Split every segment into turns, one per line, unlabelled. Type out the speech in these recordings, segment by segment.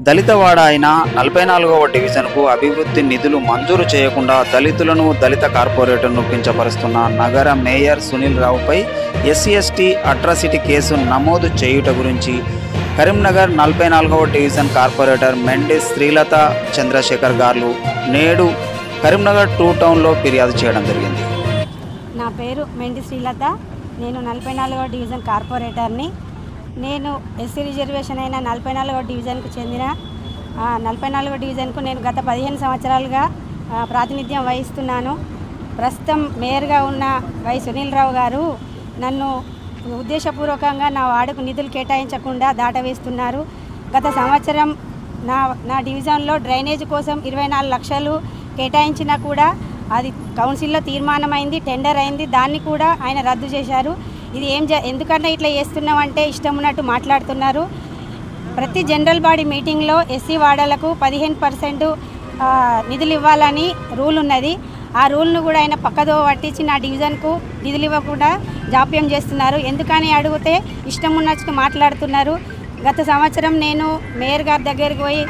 దళితవాడ అయిన 44వ డివిజన్కు అభివృద్ధి నిధులు మంజూరు చేయకుండా దళితులను దళిత కార్పొరేటర్ను కించపరుస్తున్న నగర మేయర్ సునీల్ రావుపై ఎస్సీ/ఎస్టీ అట్రాసిటీ కేసు నమోదు చేయుట గురించి కరీంనగర్ 44వ డివిజన్ కార్పొరేటర్ మెండి శ్రీలత చంద్రశేఖర్ గారు నేడు కరీంనగర్ 2 టౌన్లో ఫిర్యాదు చేయడం జరిగింది.
నా పేరు మెండి శ్రీలత, నేను 44వ డివిజన్ కార్పొరేటర్ని. నేను ఎస్సీ రిజర్వేషన్ అయిన 44వ డివిజన్కు చెందిన 44వ డివిజన్కు నేను గత 15 సంవత్సరాలుగా ప్రాతినిధ్యం వహిస్తున్నాను. ప్రస్తుతం మేయర్గా ఉన్న వై సునీల్ రావు గారు నన్ను ఉద్దేశపూర్వకంగా నా వార్డుకు నిధులు కేటాయించకుండా దాటవేస్తున్నారు. గత సంవత్సరం నా డివిజన్లో డ్రైనేజ్ కోసం 24 లక్షలు కేటాయించినా కూడా అది కౌన్సిల్లో తీర్మానమైంది, టెండర్ అయింది, దాన్ని కూడా ఆయన రద్దు చేశారు. ఇది ఎందుకంటే ఇట్లా చేస్తున్నామంటే ఇష్టం ఉన్నట్టు మాట్లాడుతున్నారు. ప్రతి జనరల్ బాడీ మీటింగ్లో ఎస్సీ వార్డులకు 15% నిధులు ఇవ్వాలని రూల్ ఉన్నది. ఆ రూల్ను కూడా ఆయన పక్కదో పట్టించి నా డివిజన్కు నిధులు ఇవ్వకుండా జాప్యం చేస్తున్నారు. ఎందుకని అడిగితే ఇష్టం ఉన్నట్టు మాట్లాడుతున్నారు. గత సంవత్సరం నేను మేయర్ గారి దగ్గరికి పోయి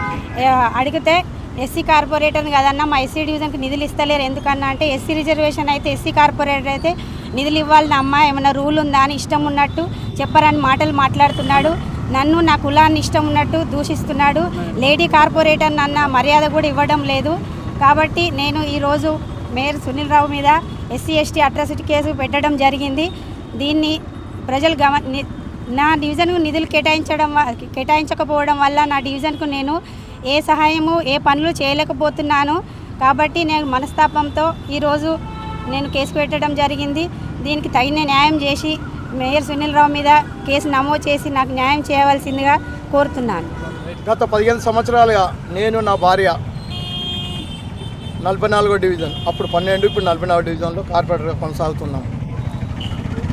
అడిగితే ఎస్సీ కార్పొరేటర్ని కదన్నా మా ఎస్సీ డివిజన్కి నిధులు ఇస్తలేరు, ఎందుకన్నా అంటే ఎస్సీ రిజర్వేషన్ అయితే ఎస్సీ కార్పొరేటర్ అయితే నిధులు ఇవ్వాలని అమ్మ ఏమైనా రూల్ ఉందా అని ఇష్టం ఉన్నట్టు చెప్పరని మాటలు మాట్లాడుతున్నాడు. నన్ను నా కులాన్ని ఇష్టం ఉన్నట్టు దూషిస్తున్నాడు. లేడీ కార్పొరేటర్ అన్న మర్యాద కూడా ఇవ్వడం లేదు. కాబట్టి నేను ఈరోజు మేయర్ సునీల్ రావు మీద ఎస్సీ/ఎస్టీ అట్రాసిటీ కేసు పెట్టడం జరిగింది. దీన్ని ప్రజలు నా డివిజన్కు నిధులు కేటాయించకపోవడం వల్ల నా డివిజన్కు నేను ఏ సహాయము ఏ పనులు చేయలేకపోతున్నాను. కాబట్టి నేను మనస్తాపంతో ఈరోజు నేను కేసు పెట్టడం జరిగింది. దీనికి తగిన న్యాయం చేసి మేయర్ సునీల్ రావు మీద కేసు నమోదు చేసి నాకు న్యాయం చేయవలసిందిగా కోరుతున్నాను.
గత 15 సంవత్సరాలుగా నేను నా భార్య 44వ డివిజన్, అప్పుడు 12, ఇప్పుడు 44వ డివిజన్లో కార్పొరేటర్గా కొనసాగుతున్నాం.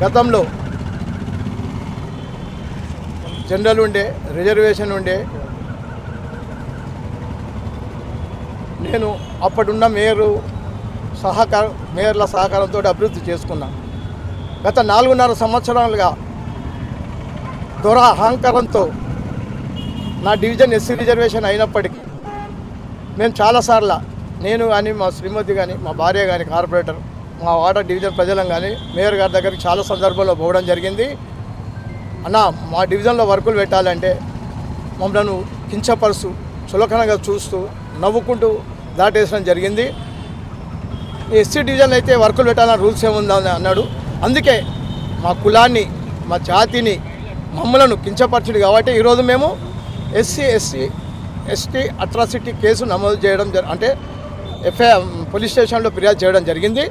గతంలో జనరల్ ఉండే, రిజర్వేషన్ ఉండే. నేను అప్పుడున్న మేయర్ల సహకారంతో అభివృద్ధి చేసుకున్నాను. గత 4.5 సంవత్సరాలుగా అహంకారంతో నా డివిజన్ ఎస్సీ రిజర్వేషన్ అయినప్పటికీ మేము చాలాసార్లు, నేను కానీ మా శ్రీమతి కానీ మా భార్య కానీ కార్పొరేటర్, మా వార్డు డివిజన్ ప్రజలం కానీ మేయర్ గారి దగ్గరికి చాలా సందర్భాల్లో పోవడం జరిగింది. అన్న మా డివిజన్లో వర్కులు పెట్టాలంటే మమ్మల్ని కించపరుస్తూ చులకనగా చూస్తూ నవ్వుకుంటూ దాటేసడం జరిగింది. ఎస్సీ డివిజన్ అయితే వర్కులు పెట్టాలని రూల్స్ ఏముందని అన్నాడు. అందుకే మా కులాన్ని, మా జాతిని, మమ్మలను కించపరచుడు కాబట్టి ఈరోజు మేము ఎస్సీ/ఎస్టీ అట్రాసిటీ కేసు నమోదు చేయడం అంటే పోలీస్ స్టేషన్లో ఫిర్యాదు చేయడం జరిగింది.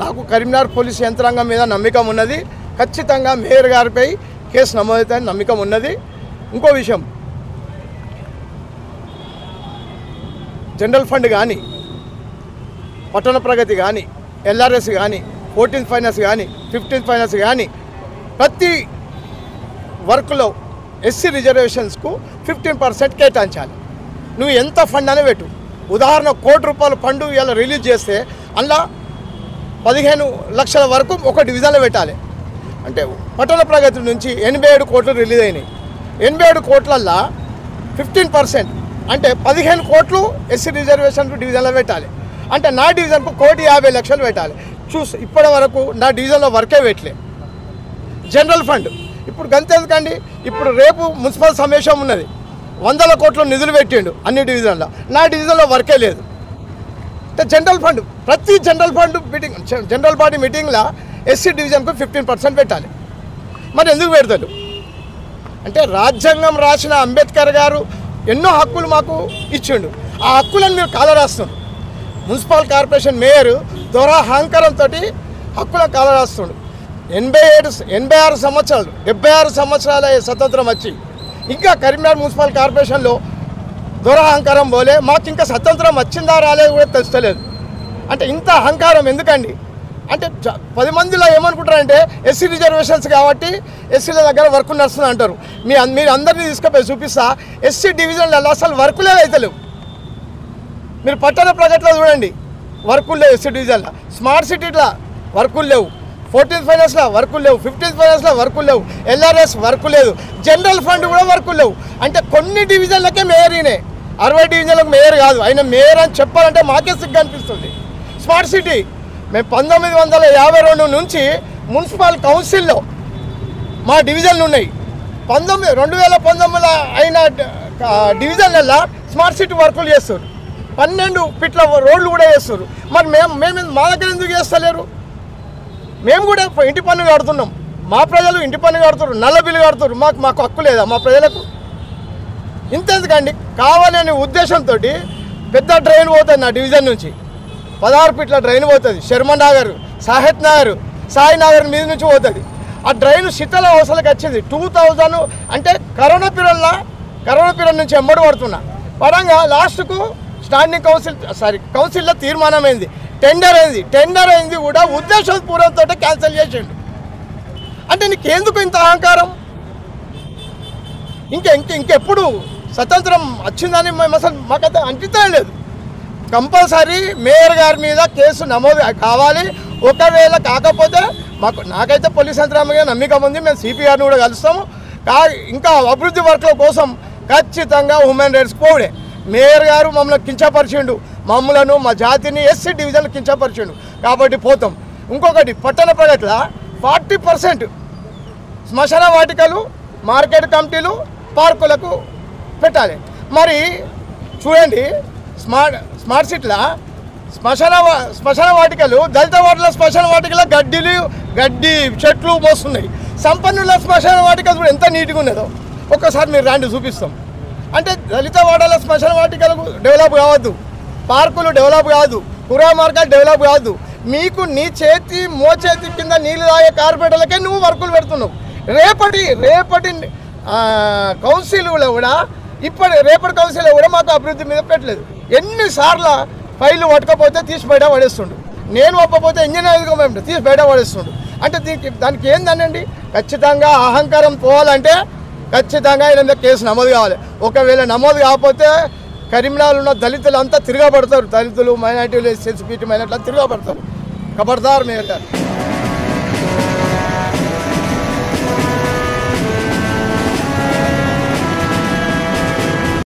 నాకు కరీంనగర్ పోలీస్ యంత్రాంగం మీద నమ్మకం ఉన్నది. ఖచ్చితంగా మేయర్ గారిపై కేసు నమోదవుతాయని నమ్మకం ఉన్నది. ఇంకో విషయం, జనరల్ ఫండ్ కానీ, పట్టణ ప్రగతి కానీ, ఎల్ఆర్ఎస్ కానీ, 14th ఫైనాన్స్ కానీ, 15th ఫైనాన్స్ కానీ, ప్రతి వర్క్లో ఎస్సీ రిజర్వేషన్స్కు 15% కేటాయించాలి. నువ్వు ఎంత ఫండ్ అని పెట్టు. ఉదాహరణ ₹1,00,00,000 ఫండ్ ఇలా రిలీజ్ చేస్తే అందులో 15 లక్షల వరకు ఒక డివిజన్లో పెట్టాలి. అంటే పట్టణ ప్రగతి నుంచి 87 కోట్లు రిలీజ్ అయినాయి. 87 కోట్లల్లో 15% అంటే 15 కోట్లు ఎస్సీ రిజర్వేషన్ డివిజన్లో పెట్టాలి. అంటే నా డివిజన్కు 1,50,00,000 పెట్టాలి. ఇప్పటి వరకు నా డివిజన్లో వర్కే పెట్టలే. జనరల్ ఫండ్ ఇప్పుడు గంతెందుకండి, ఇప్పుడు రేపు మున్సిపల్ సమావేశం ఉన్నది, 100 కోట్ల నిధులు పెట్టిండు అన్ని డివిజన్లో. నా డివిజన్లో వర్కే లేదు. అంటే జనరల్ ఫండ్, ప్రతి general fund meeting, general body మీటింగ్లో ఎస్సీ డివిజన్కు 15% పెట్టాలి. మరి ఎందుకు పెడతాడు అంటే, రాజ్యాంగం రాసిన అంబేద్కర్ గారు ఎన్నో హక్కులు మాకు ఇచ్చిండు. ఆ హక్కులను మీరు కాలరాస్తున్నారు. మున్సిపల్ కార్పొరేషన్ మేయర్ అహంకారంతో హక్కులను కాలరాస్తుండు. 86 సంవత్సరాలు 76 సంవత్సరాల స్వతంత్రం వచ్చి ఇంకా కరీంనగర్ మున్సిపల్ కార్పొరేషన్లో అహంకారం పోలే. మాకు ఇంకా స్వతంత్రం వచ్చిందా రాలేదు కూడా తెలుస్తలేదు. అంటే ఇంత అహంకారం ఎందుకండి? అంటే 10 మందిలో ఏమనుకుంటారంటే ఎస్సీ రిజర్వేషన్స్ కాబట్టి ఎస్సీల దగ్గర వర్క్ నడుస్తుంది అంటారు. మీరు అందరినీ తీసుకుపోయి చూపిస్తా, ఎస్సీ డివిజన్లలో అసలు వర్కులే అవుతలేవు. మీరు పట్టణ ప్రగతిలో చూడండి, వర్కులు లేవు. ఎస్సీ డివిజన్లో స్మార్ట్ సిటీలో వర్కులు లేవు. 14th ఫైనాన్స్లో వర్కులు లేవు, 15th ఫైనాన్స్లో వర్కులు లేవు, ఎల్ఆర్ఎస్ వర్కు లేదు, జనరల్ ఫండ్ కూడా వర్కులు లేవు. అంటే కొన్ని డివిజన్లకే మేయర్ ఈయనే, 60 డివిజన్లకు మేయర్ కాదు. ఆయన మేయర్ అని చెప్పాలంటే మాకే సిగ్గు అనిపిస్తుంది. స్మార్ట్ సిటీ మేము 1952 నుంచి మున్సిపల్ కౌన్సిల్లో మా డివిజన్లు ఉన్నాయి. 2019 అయిన డివిజన్లలో స్మార్ట్ సిటీ వర్కులు చేస్తారు, 12 ఫీట్ల రోడ్లు కూడా చేస్తారు. మరి మేము మా దగ్గర ఎందుకు చేస్తలేరు? మేము కూడా ఇంటి పన్ను కడుతున్నాం, మా ప్రజలు ఇంటి పన్ను కడుతున్నారు, నల్ల బిల్లు కడుతున్నారు. మాకు హక్కు లేదా మా ప్రజలకు? ఇంతెందుకండి, కావాలనే ఉద్దేశంతో పెద్ద డ్రైన్ పోతుంది నా డివిజన్ నుంచి, 16 ఫీట్ల డ్రైన్ పోతుంది. శర్మన్ నగర్, సాహిత్ నగర్, సాయి నగర్ మీద నుంచి పోతుంది. ఆ డ్రైన్ శీతల అవసరాలకు వచ్చింది 2000 అంటే కరోనా పీరియడ్ నుంచి ఎమ్మడి పడుతున్నా పరంగా లాస్ట్కు స్టాండింగ్ కౌన్సిల్లో తీర్మానం అయింది, టెండర్ అయింది కూడా ఉద్దేశపూర్వకంతో క్యాన్సిల్ చేసిండు. అంటే నీకెందుకు ఇంత అహంకారం? ఇంకెప్పుడు స్వతంత్రం వచ్చిందని మేము అసలు మాకైతే అనిపించడం లేదు. కంపల్సరీ మేయర్ గారి మీద కేసు నమోదు కావాలి. ఒకవేళ కాకపోతే నాకైతే పోలీస్ యంత్రాంగం మీద నమ్మకం ఉంది, మేము సిపిఆర్ని కూడా కలుస్తాము. ఇంకా అభివృద్ధి వర్క్ల కోసం ఖచ్చితంగా హ్యూమన్ రైట్స్ పోడే. మేయర్ గారు మమ్మల్ని కించపరిచిండు, మమ్మలను మా జాతిని ఎస్సీ డివిజన్లు కించపరిచిండు కాబట్టి పోతాం. ఇంకొకటి పట్టణ ప్రగతిలో 40% శ్మశాన వాటికలు, మార్కెట్ కమిటీలు, పార్కులకు పెట్టాలి. మరి చూడండి, స్మార్ట్ సిటీలో శ్మశాన వాటికలు, దళిత వాటిల శ్మశాన వాటికలో గడ్డి చెట్లు మోస్తున్నాయి. సంపన్నుల శ్మశాన వాటికలు కూడా ఎంత నీట్గా ఉన్నదో ఒక్కసారి మీరు రాండి చూపిస్తాం. అంటే దళిత వాడల శ్మశాన వాటికలకు డెవలప్ కావద్దు, పార్కులు డెవలప్ కాదు, పురా మార్గాలు డెవలప్ కాదు. మీకు నీ మోచేతి కింద నీళ్ళు తాగే కార్పొరేటర్లకే నువ్వు వర్కులు పెడుతున్నావు. రేపటి కౌన్సిల్లో కూడా రేపటి కౌన్సిల్లో కూడా మాకు అభివృద్ధి మీద పెట్టలేదు. ఎన్నిసార్లు ఫైళ్ళు పట్టకపోతే తీసి బయట పడేస్తుండు, నేను ఒప్పపోతే ఇంజనీర్ తీసి బయట పడేస్తుండు. అంటే దానికి ఏందనండి? ఖచ్చితంగా అహంకారం పోవాలంటే ఖచ్చితంగా ఆయన మీద కేసు నమోదు కావాలి. ఒకవేళ నమోదు కాకపోతే కరీంనగర్లో ఉన్న దళితులు అంతా తిరగబడతారు, దళితులు, మైనార్టీలు, ఎస్సీ, ఎస్టీ మైనార్టీలు తిరగబడతారు. ఖబర్దార్ మేయర్ గారు.